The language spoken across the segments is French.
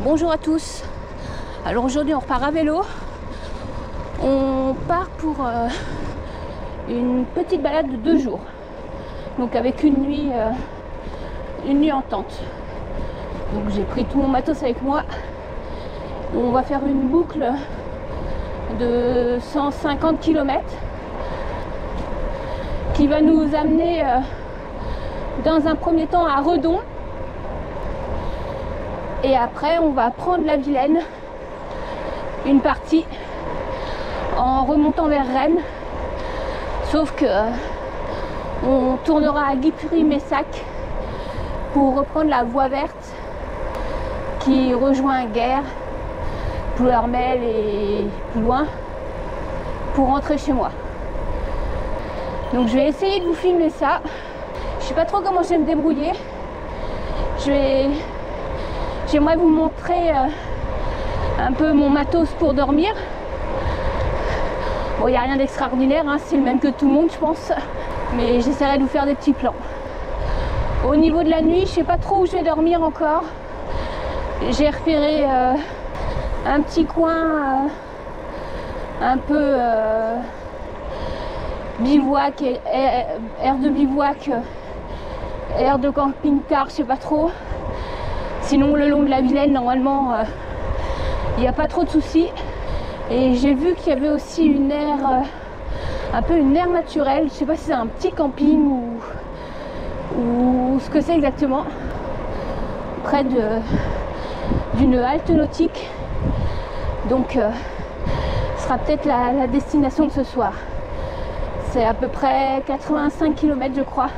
Bonjour à tous. Alors aujourd'hui on repart à vélo. On part pour une petite balade de 2 jours. Donc avec une nuit en tente. Donc j'ai pris tout mon matos avec moi. On va faire une boucle de 150 km qui va nous amener dans un premier temps à Redon. Et après, on va prendre la Vilaine, une partie, en remontant vers Rennes. Sauf que on tournera à Guipry-Messac pour reprendre la voie verte qui rejoint Guères, Ploërmel et plus loin pour rentrer chez moi. Donc je vais essayer de vous filmer ça. Je sais pas trop comment je vais me débrouiller. J'aimerais vous montrer un peu mon matos pour dormir. Bon, il n'y a rien d'extraordinaire, hein, c'est le même que tout le monde, je pense. Mais j'essaierai de vous faire des petits plans. Au niveau de la nuit, je ne sais pas trop où je vais dormir encore. J'ai repéré un petit coin un peu bivouac, aire de bivouac, aire de camping-car, je sais pas trop. Sinon, le long de la Vilaine, normalement, il n'y a pas trop de soucis. Et j'ai vu qu'il y avait aussi une aire, un peu une aire naturelle. Je ne sais pas si c'est un petit camping ou ce que c'est exactement. Près d'une halte nautique. Donc, ce sera peut-être la destination de ce soir. C'est à peu près 85 km, je crois.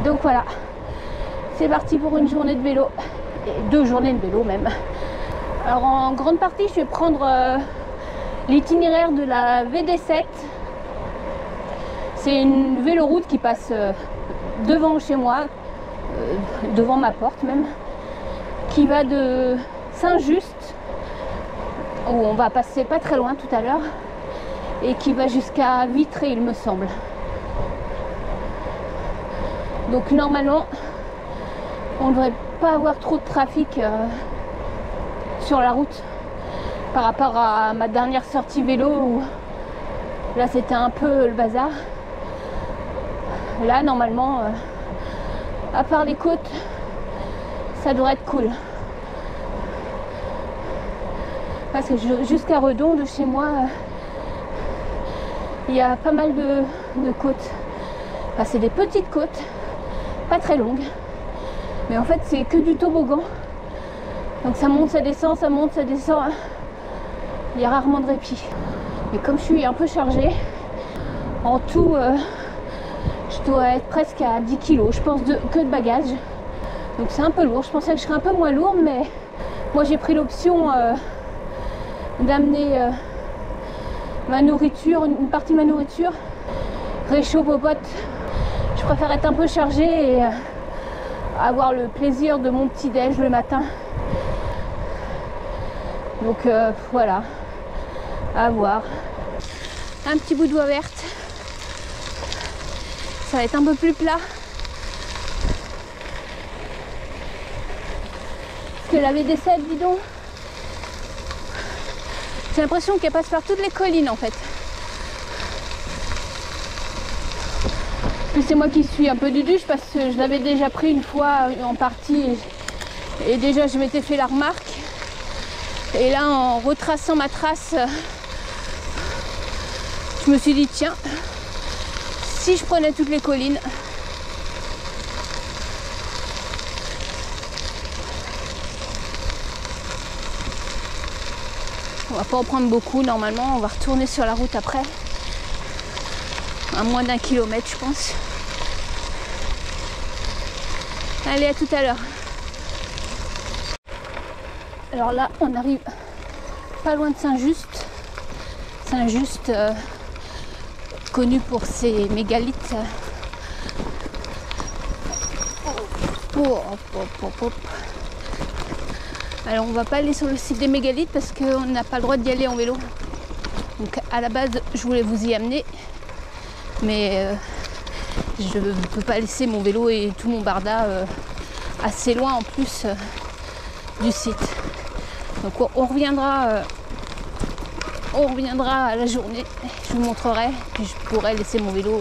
Donc voilà. C'est parti pour une journée de vélo, et 2 journées de vélo même. Alors en grande partie, je vais prendre l'itinéraire de la VD7. C'est une véloroute qui passe devant chez moi, devant ma porte même, qui va de Saint-Just, où on va passer pas très loin tout à l'heure, et qui va jusqu'à Vitré, il me semble. Donc normalement, on ne devrait pas avoir trop de trafic sur la route par rapport à ma dernière sortie vélo où là c'était un peu le bazar. Là normalement, à part les côtes, ça devrait être cool. Parce que jusqu'à Redon de chez moi, il y a pas mal de côtes. Enfin, c'est des petites côtes, pas très longues. Mais en fait, c'est que du toboggan. Donc ça monte, ça descend, ça monte, ça descend. Il y a rarement de répit. Et comme je suis un peu chargée, en tout, je dois être presque à 10 kg, je pense, que de bagages. Donc c'est un peu lourd. Je pensais que je serais un peu moins lourde, mais moi j'ai pris l'option d'amener ma nourriture, une partie de ma nourriture, réchaud popote. Je préfère être un peu chargée et avoir le plaisir de mon petit déj le matin. Donc voilà, à voir. Un petit bout de voie verte, ça va être un peu plus plat que la VD7, dis donc. J'ai l'impression qu'elle passe par toutes les collines en fait. Puis c'est moi qui suis un peu duduche parce que je l'avais déjà pris une fois en partie et déjà je m'étais fait la remarque. Et là en retraçant ma trace, je me suis dit tiens, si je prenais toutes les collines. On va pas en prendre beaucoup normalement, on va retourner sur la route après. À moins d'1 kilomètre je pense. Allez, à tout à l'heure. Alors là on arrive pas loin de Saint-Just. Saint-Just connu pour ses mégalithes. Alors on va pas aller sur le site des mégalithes parce qu'on n'a pas le droit d'y aller en vélo. Donc à la base je voulais vous y amener. Mais je ne peux pas laisser mon vélo et tout mon barda assez loin en plus du site. Donc on reviendra à la journée, je vous montrerai, puis je pourrai laisser mon vélo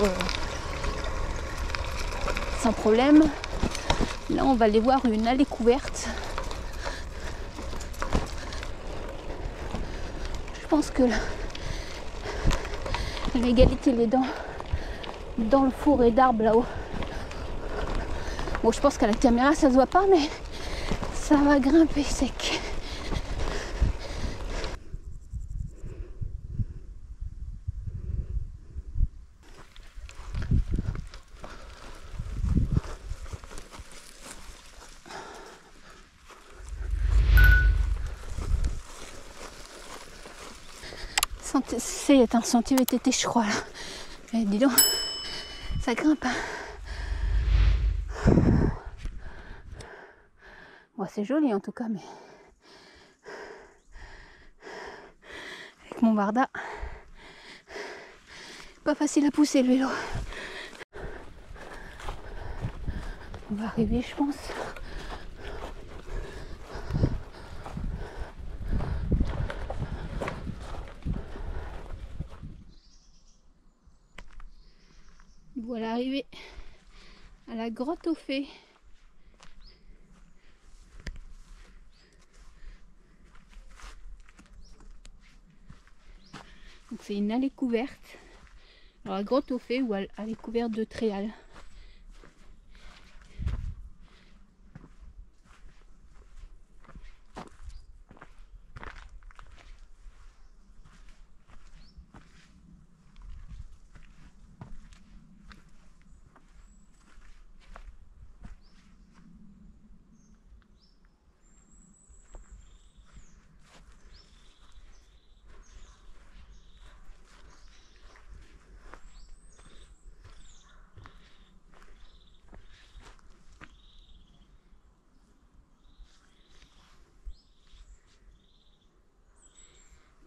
sans problème. Là on va aller voir une allée couverte. Je pense que l'égalité les dents dans le fourré d'arbres là-haut. Bon, je pense qu'à la caméra ça se voit pas, mais ça va grimper sec. C'est un sentier VTT, je crois là. Et dis donc, ça grimpe. Bon, c'est joli en tout cas, mais avec mon Varda, pas facile à pousser le vélo. On va arriver, je pense. Voilà, arrivé à la grotte aux fées. Donc c'est une allée couverte. Alors la grotte aux fées ou allée couverte de Tréal.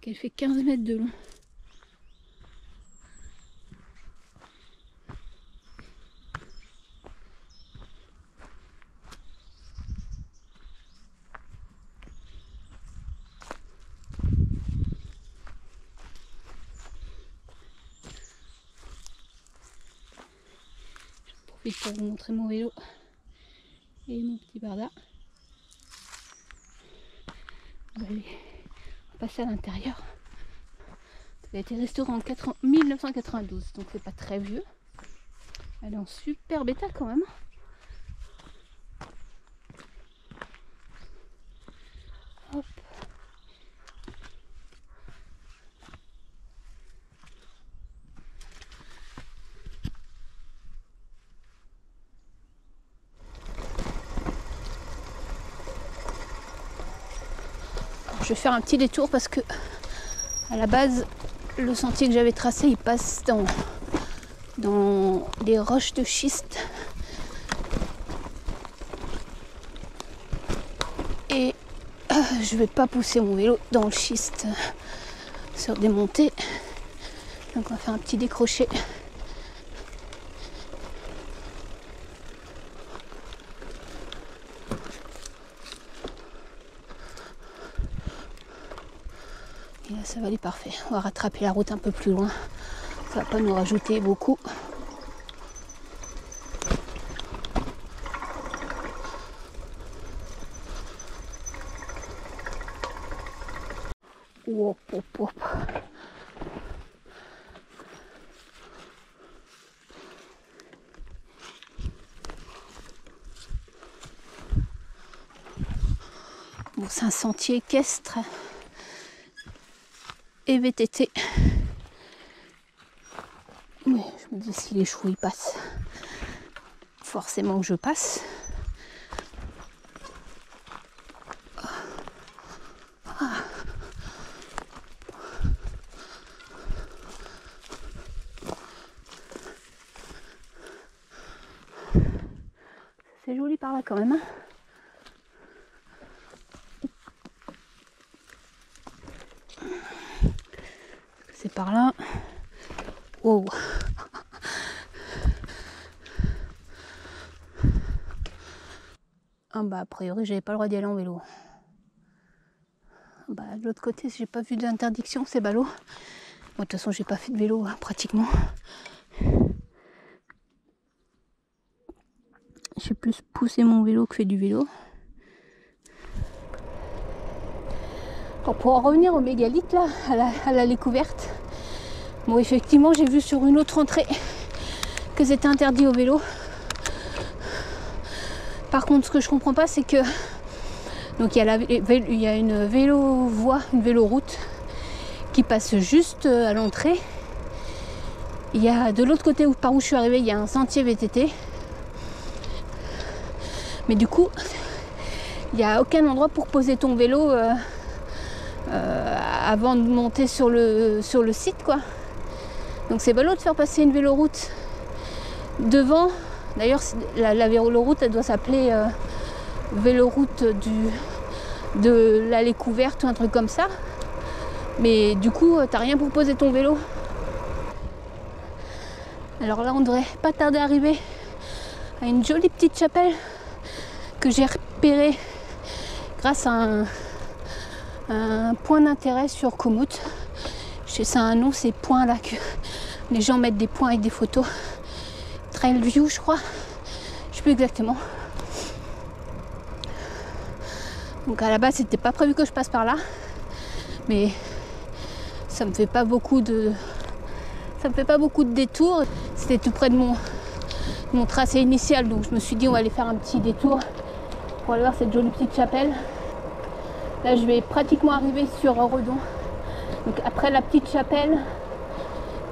Elle fait 15 mètres de long. J'en profite pour vous montrer mon vélo et mon petit Varda. On va passer à l'intérieur. Ça a été restauré en 1992, donc c'est pas très vieux. Elle est en super état quand même. Hop. Je vais faire un petit détour parce que à la base le sentier que j'avais tracé il passe dans les roches de schiste et je vais pas pousser mon vélo dans le schiste sur des montées, donc on va faire un petit décroché. Et là ça va aller parfait. On va rattraper la route un peu plus loin. Ça va pas nous rajouter beaucoup. Hop, hop, hop. Bon, c'est un sentier équestre et VTT. Mais je me dis si les chevaux y passent, forcément que je passe. C'est joli par là quand même. C'est par là. Wow. Ah bah a priori j'avais pas le droit d'y aller en vélo. Bah de l'autre côté j'ai pas vu d'interdiction, c'est ballot. Moi de toute façon j'ai pas fait de vélo hein, pratiquement. J'ai plus poussé mon vélo que fait du vélo. Alors pour en revenir au mégalithe là, à la découverte, bon effectivement j'ai vu sur une autre entrée que c'était interdit au vélo. Par contre ce que je comprends pas c'est que donc il y a une vélo-voie, une véloroute qui passe juste à l'entrée. Il y a de l'autre côté par où je suis arrivée, il y a un sentier VTT. Mais du coup, il n'y a aucun endroit pour poser ton vélo avant de monter sur le site, quoi. Donc c'est ballot de faire passer une véloroute devant. D'ailleurs, la véloroute, elle doit s'appeler véloroute de l'allée couverte ou un truc comme ça. Mais du coup, t'as rien pour poser ton vélo. Alors là, on devrait pas tarder à arriver à une jolie petite chapelle que j'ai repérée grâce à un point d'intérêt sur Komoot. Je sais, c'est un nom, ces points là que les gens mettent des points avec des photos. Trailview, je crois. Je sais plus exactement. Donc à la base, c'était pas prévu que je passe par là, mais ça me fait pas beaucoup de détours. C'était tout près de mon tracé initial, donc je me suis dit on va aller faire un petit détour pour aller voir cette jolie petite chapelle. Là je vais pratiquement arriver sur Redon. Donc après la petite chapelle,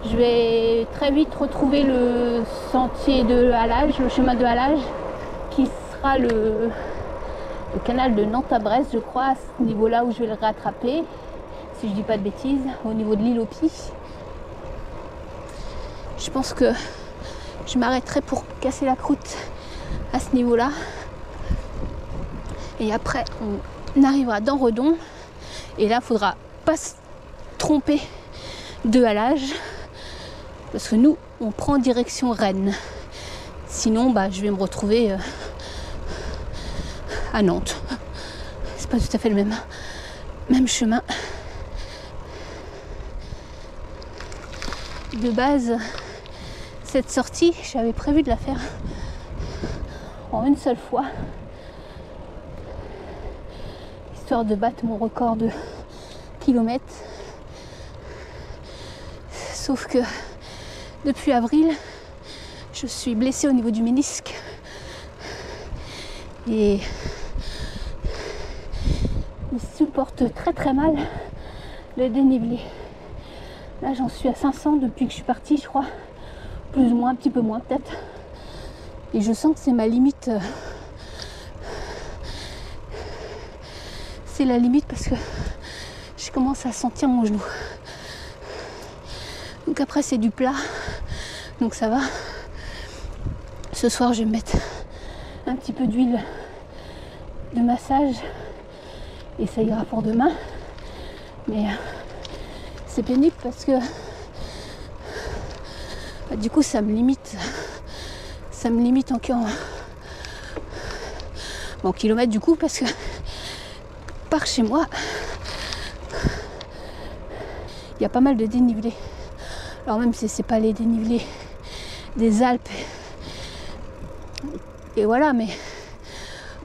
je vais très vite retrouver le sentier de halage, le chemin de halage, qui sera le canal de Nantes à Brest, je crois, à ce niveau-là où je vais le rattraper, si je dis pas de bêtises, au niveau de l'île aux Pies. Je pense que je m'arrêterai pour casser la croûte à ce niveau-là. Et après, on arrivera dans Redon. Et là, il ne faudra pas se tromper de halage. Parce que nous, on prend direction Rennes. Sinon, bah, je vais me retrouver à Nantes. C'est pas tout à fait le même chemin. De base, cette sortie, j'avais prévu de la faire en une seule fois, histoire de battre mon record de kilomètres. Sauf que depuis avril, je suis blessée au niveau du ménisque et il supporte très très mal le dénivelé. Là j'en suis à 500 depuis que je suis partie, je crois, plus ou moins, un petit peu moins peut-être, et je sens que c'est ma limite. C'est la limite parce que je commence à sentir mon genou. Donc après c'est du plat, donc ça va. Ce soir je vais mettre un petit peu d'huile de massage et ça ira pour demain. Mais c'est pénible parce que du coup ça me limite en kilomètres du coup, parce que par chez moi il y a pas mal de dénivelés. Alors même si c'est pas les dénivelés des Alpes et voilà, mais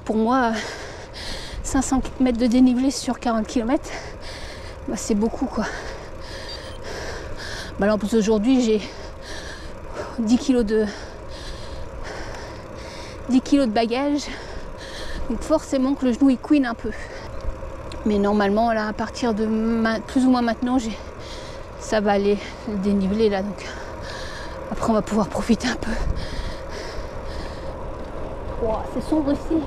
pour moi 500 mètres de dénivelé sur 40 km, bah c'est beaucoup quoi. Bah là en plus aujourd'hui j'ai 10 kg de bagages, donc forcément que le genou il couine un peu. Mais normalement là à partir de plus ou moins maintenant ça va aller le dénivelé là, donc après on va pouvoir profiter un peu. Wow, c'est sombre ici.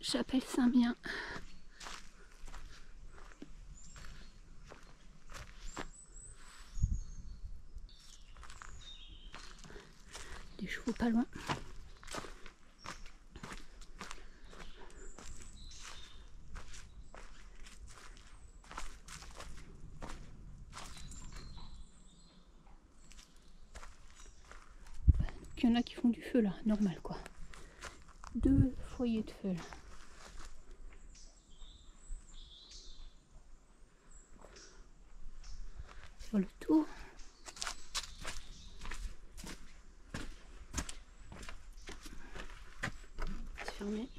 Chapelle Saint-Bien. des chevaux pas loin. Il y en a qui font du feu là, normal quoi. 2 foyers de feu là. Sur le tour. C'est fermé.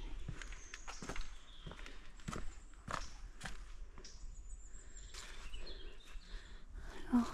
Alors.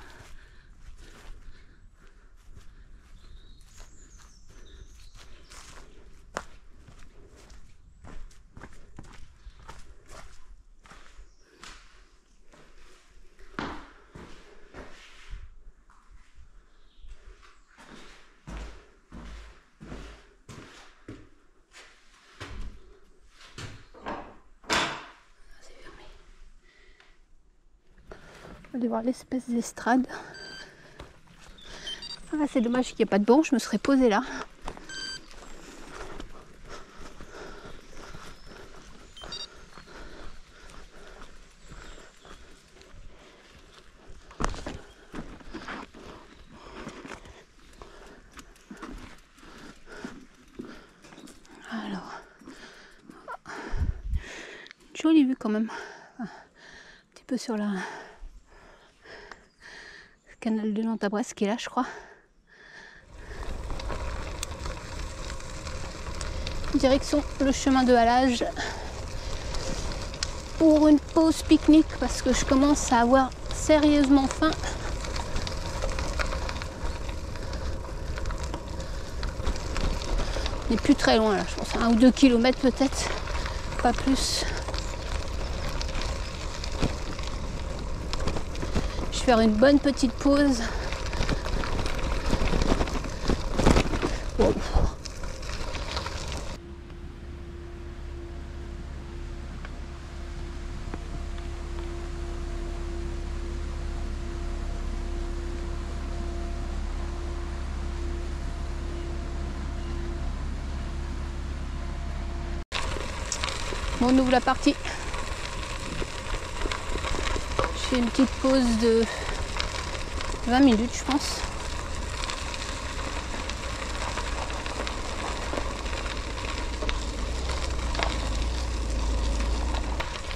On va aller voir l'espèce d'estrade. Ah, c'est dommage qu'il n'y ait pas de banc, je me serais posée là. Alors, jolie vue quand même. Un petit peu sur la canal de Nantes à Brest qui est là, je crois. Direction le chemin de halage pour une pause pique-nique parce que je commence à avoir sérieusement faim. On n'est plus très loin là, je pense 1 ou 2 kilomètres peut-être, pas plus. Je vais faire une bonne petite pause. Wow. Bon, on ouvre la partie. Je fais une petite pause de 20 minutes, je pense.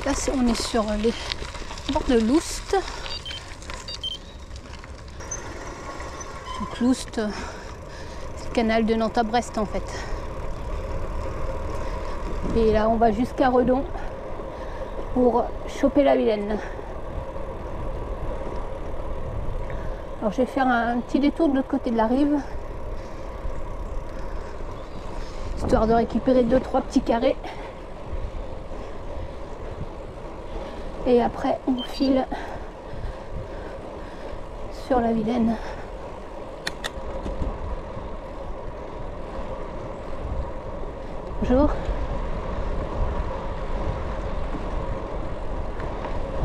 Là, on est sur les bords de l'Oust. Donc l'Oust, c'est le canal de Nantes à Brest en fait. Et là, on va jusqu'à Redon pour choper la Vilaine. Alors, je vais faire un petit détour de l'autre côté de la rive, histoire de récupérer 2-3 petits carrés. Et après, on file sur la Vilaine. Bonjour.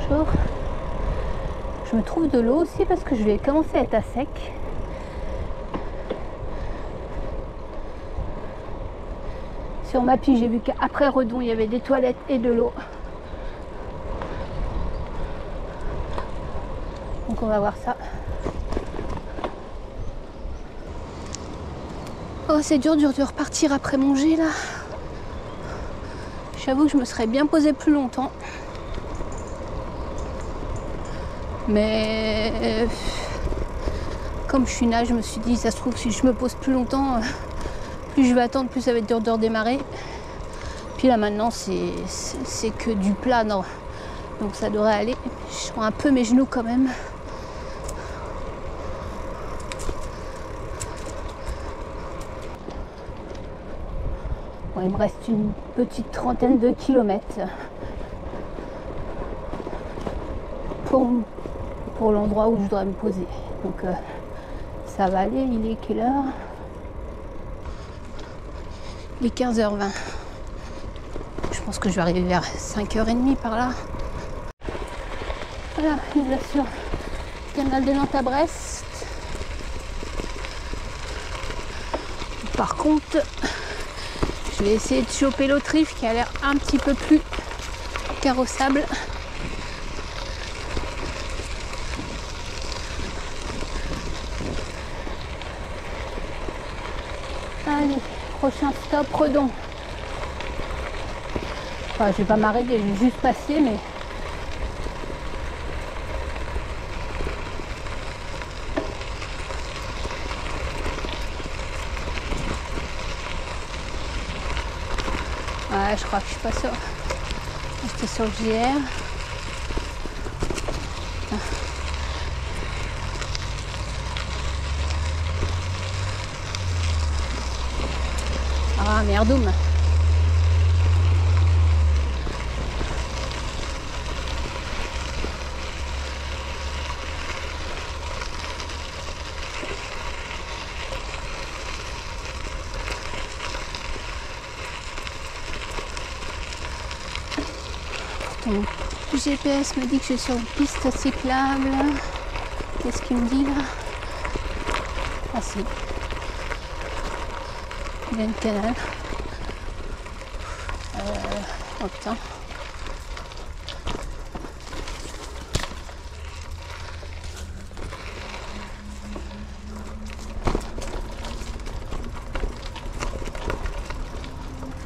Bonjour. Je me trouve de l'eau aussi parce que je vais commencer à être à sec. Sur Mappy, j'ai vu qu'après Redon, il y avait des toilettes et de l'eau. Donc on va voir ça. Oh, c'est dur de repartir après manger là. J'avoue que je me serais bien posée plus longtemps. Mais comme je suis nage, je me suis dit, ça se trouve, si je me pose plus longtemps, plus je vais attendre, plus ça va être dur de redémarrer. Puis là maintenant, c'est que du plat, non. Donc ça devrait aller. Je sens un peu mes genoux quand même. Bon, il me reste une petite trentaine de kilomètres pour l'endroit où je dois me poser. Donc ça va aller. Il est quelle heure? Il est 15h20. Je pense que je vais arriver vers 5h30 par là. Voilà, il est sur le canal de Nantes à Brest. Par contre, je vais essayer de choper l'autre rive qui a l'air un petit peu plus carrossable. Allez, prochain stop, Redon. Enfin, je vais pas m'arrêter, je vais juste passer, mais... Ouais, je crois que je suis pas sûre. J'étais sur le JR. Ah, merdoum. Mon GPS me dit que je suis sur une piste cyclable. Qu'est-ce qu'il me dit là? Ah si. Il y a une canal. Oh putain.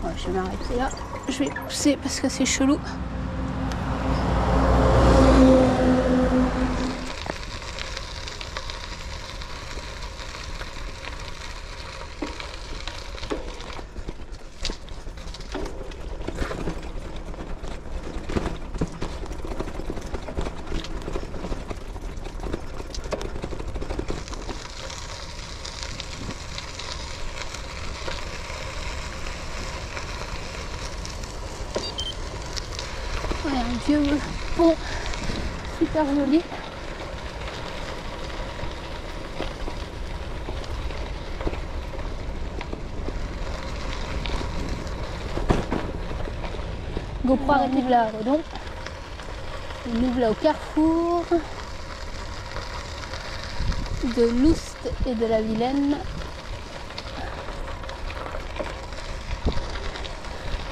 Ouais, je vais m'arrêter là. Je vais pousser parce que c'est chelou. Ouais, un vieux pont super joli. GoPro arrive là, donc on ouvre là au carrefour de Loust et de la Vilaine.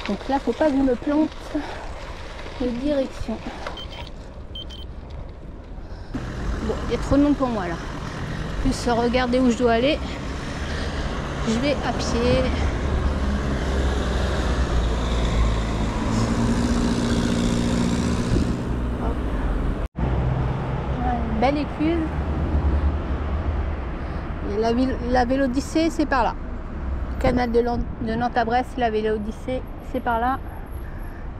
Donc là, faut pas que je me plante de direction. Bon, il y a trop de monde pour moi là. Plus regarder où je dois aller. Je vais à pied. Belle écluse. Et la Vélodyssée, c'est par là. Le canal de Nantes à Brest, la Vélodyssée, c'est par là.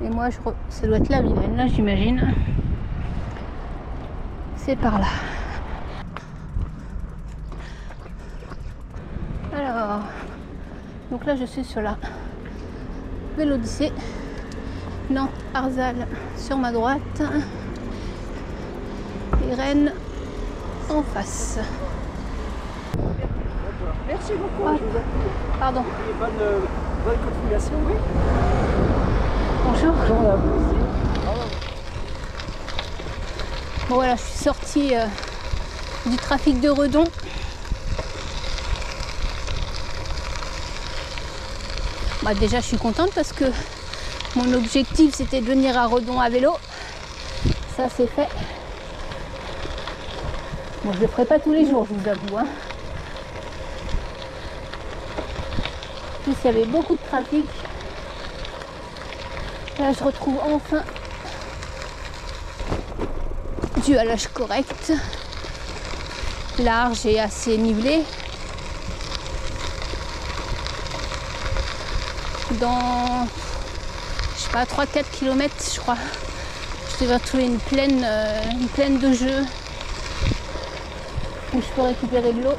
Et moi, ça doit être la Vilaine, là, j'imagine. C'est par là. Alors, donc là, je suis sur la Vélodyssée. Nantes, Arzal sur ma droite. Et Rennes en face. Merci beaucoup. Ah, pardon. Bonne continuation, oui. Bonjour. Bonjour à vous aussi. Bon voilà, je suis sortie du trafic de Redon. Bah, déjà, je suis contente parce que mon objectif, c'était de venir à Redon à vélo. Ça, c'est fait. Bon, je ne le ferai pas tous les jours, je vous avoue. Hein. En plus, il y avait beaucoup de trafic. Là, je retrouve enfin du halage correct, large et assez nivelé. Dans, je sais pas, 3-4 km, je crois, je devrais trouver une plaine de jeu où je peux récupérer de l'eau.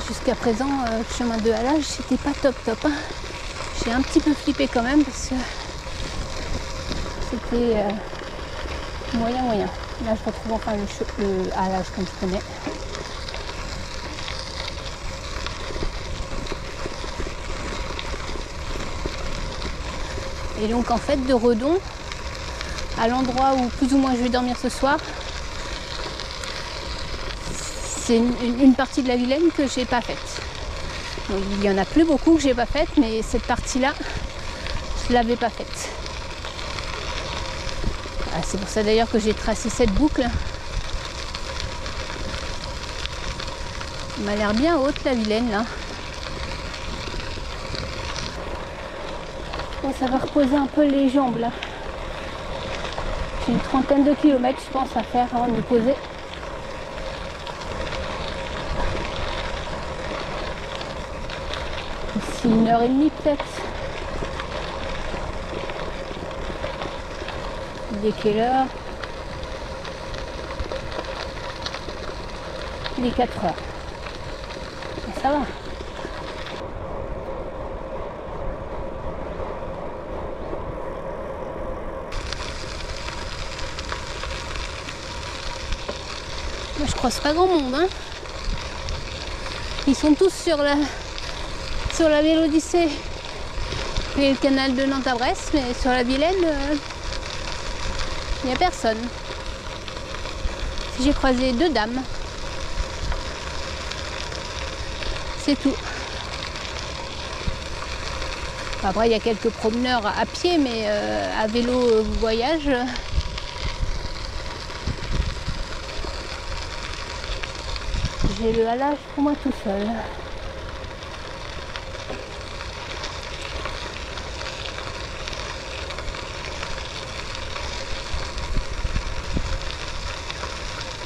Jusqu'à présent, le chemin de halage, c'était pas top. Hein. J'ai un petit peu flippé quand même parce que c'était moyen. Là, je retrouve enfin le halage comme je connais. Et donc en fait de Redon, à l'endroit où plus ou moins je vais dormir ce soir, c'est une partie de la Vilaine que j'ai pas faite. Donc, il y en a plus beaucoup que j'ai pas faite, mais cette partie-là, je l'avais pas faite. Ah, c'est pour ça d'ailleurs que j'ai tracé cette boucle. Elle m'a l'air bien haute la Vilaine là. Bon, ça va reposer un peu les jambes là. J'ai une trentaine de kilomètres je pense à faire avant de me poser. D'ici 1h30 peut-être. Il est quelle heure? Il est 4 heures. Et ça va. Moi, je croise pas grand monde, hein. Ils sont tous sur la Vélodyssée et le canal de Nantes à Brest, mais sur la Vilaine, il n'y a personne. J'ai croisé 2 dames. C'est tout. Après, il y a quelques promeneurs à pied, mais à vélo voyage. J'ai le halage pour moi tout seul.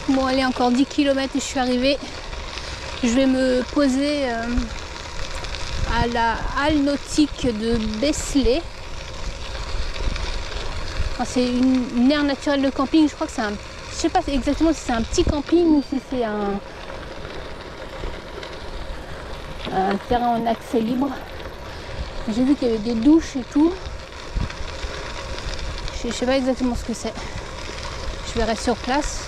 Bon, allez, encore 10 km et je suis arrivée. Je vais me poser à la halle nautique de Besselet. Enfin, c'est une aire naturelle de camping. Je crois que c'est un... Je sais pas exactement si c'est un petit camping ou si c'est un terrain en accès libre. J'ai vu qu'il y avait des douches et tout. Je sais pas exactement ce que c'est. Je verrai sur place.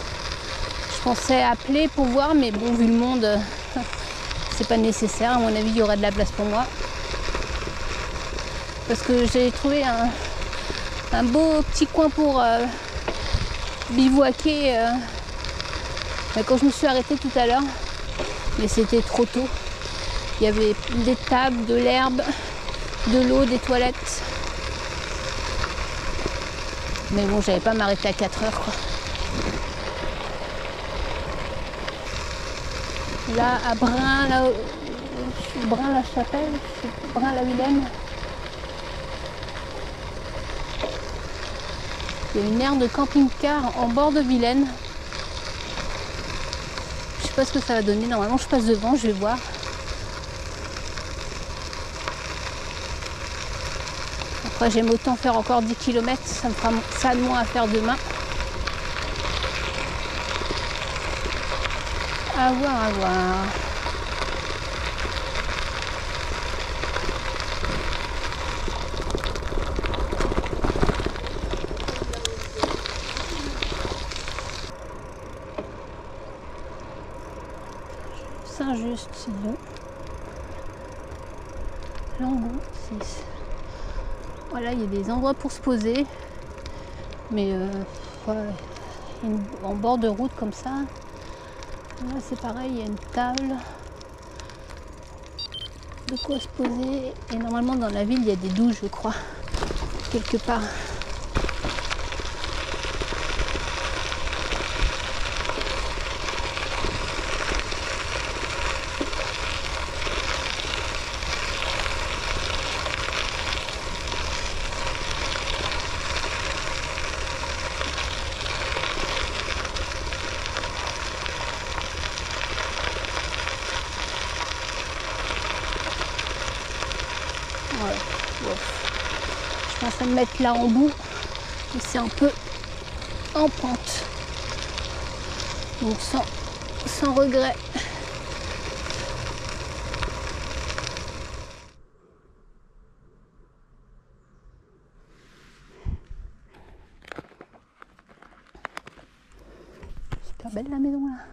Je pensais appeler pour voir, mais bon, vu le monde, c'est pas nécessaire. À mon avis, il y aura de la place pour moi. Parce que j'ai trouvé un beau petit coin pour bivouaquer. Quand je me suis arrêtée tout à l'heure, mais c'était trop tôt. Il y avait des tables, de l'herbe, de l'eau, des toilettes. Mais bon, j'avais pas m'arrêter à 4 heures, quoi. Là, à Brin, là, Brin-la-Chapelle, Brin-la-Vilaine, il y a une aire de camping-car en bord de Vilaine. Je sais pas ce que ça va donner. Normalement, je passe devant, je vais voir. Après, j'aime autant faire encore 10 km, ça me fera ça de moins à faire demain. À voir, à voir. Saint-Just, c'est bon. Langon, 6. Voilà, il y a des endroits pour se poser. Mais voilà, en bord de route comme ça. Là c'est pareil, il y a une table. De quoi se poser. Et normalement dans la ville il y a des douches, je crois. Quelque part. Voilà. Bon. Je pense à me mettre là en bout. Et c'est un peu en pente. Donc sans regret. Super belle la maison là.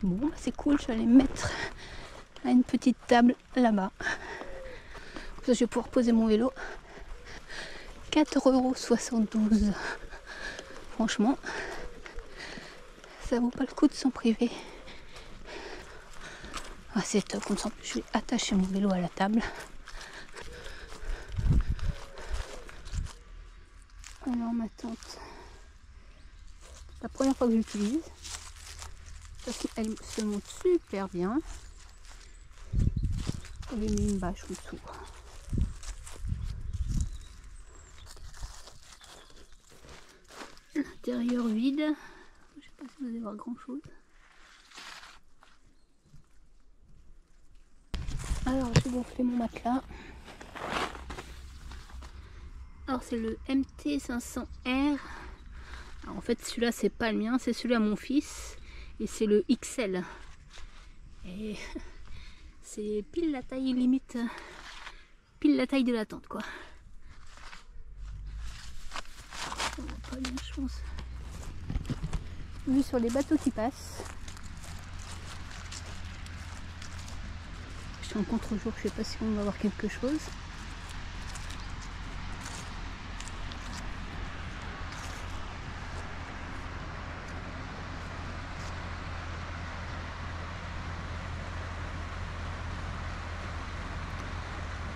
Bon, c'est cool, je vais aller me mettre à une petite table là-bas. Ça, je vais pouvoir poser mon vélo. 4,72 €. Franchement, ça vaut pas le coup de s'en priver. Ah, c'est top, comme ça je vais attacher mon vélo à la table. Alors ma tente, c'est la première fois que j'utilise parce qu'elle se monte super bien. On lui met une bâche en dessous. L'intérieur vide, je sais pas si vous allez voir grand chose. Alors j'ai gonflé mon matelas. Alors c'est le MT500R. Alors, en fait celui-là c'est pas le mien, c'est celui à mon fils et c'est le XL. Et c'est pile la taille limite, pile la taille de la tente quoi. Ça va pas bien je pense. Vu sur les bateaux qui passent. Je suis en contre-jour, je sais pas si on va voir quelque chose.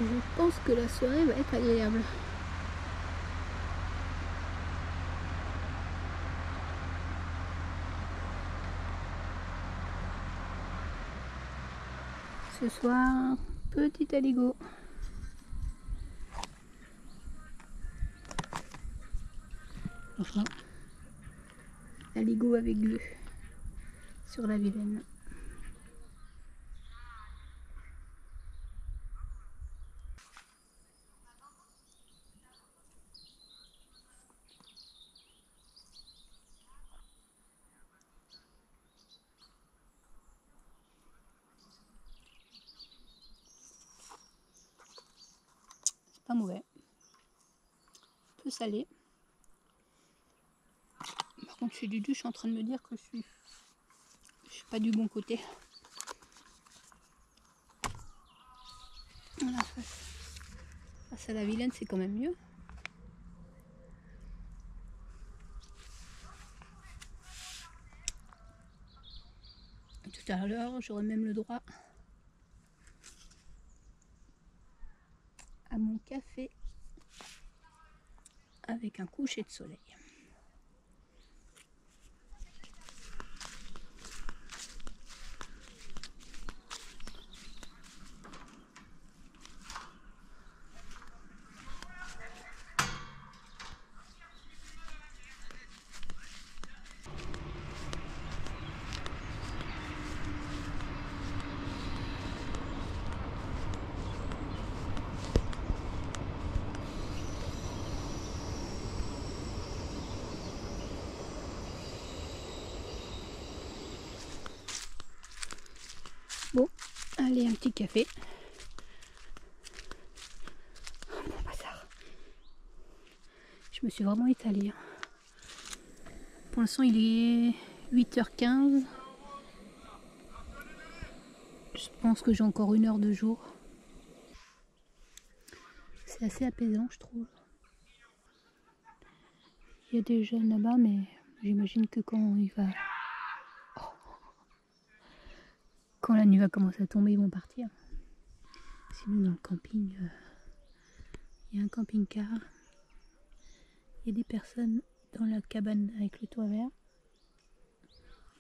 Je pense que la soirée va être agréable. Ce soir, petit aligot. Franchement, aligot avec vue sur la Vilaine. C'est pas mauvais. Un peu salé. Par contre, je suis je suis en train de me dire que je suis pas du bon côté. Voilà, face à la Vilaine, c'est quand même mieux. Tout à l'heure, j'aurais même le droit à mon café avec un coucher de soleil. Bon, allez, un petit café. Bon bazar. Je me suis vraiment étalée. Pour l'instant, il est 8h15. Je pense que j'ai encore 1 heure de jour. C'est assez apaisant, je trouve. Il y a des jeunes là-bas, mais j'imagine que quand il va... Quand la nuit va commencer à tomber, ils vont partir. Sinon, dans le camping, il y a un camping-car. Il y a des personnes dans la cabane avec le toit vert.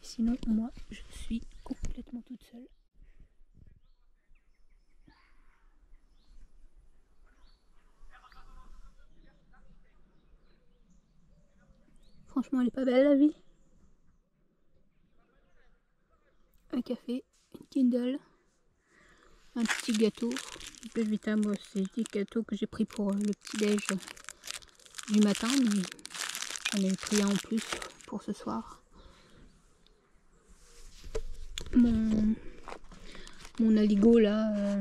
Et sinon, moi, je suis complètement toute seule. Franchement, elle est pas belle la vie. Un café, une Kindle, un petit gâteau. Belvita, moi, c'est des gâteaux que j'ai pris pour le petit déj du matin, mais j'en ai pris un en plus pour ce soir. Mon aligot là,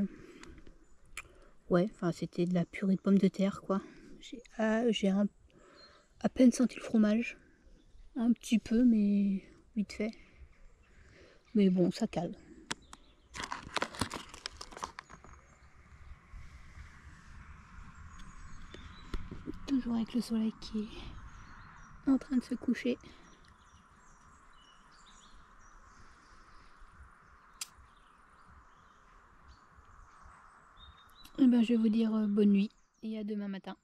ouais, enfin c'était de la purée de pommes de terre quoi. J'ai à peine senti le fromage, un petit peu mais vite fait. Mais bon, ça cale. Toujours avec le soleil qui est en train de se coucher. Et ben, je vais vous dire bonne nuit et à demain matin.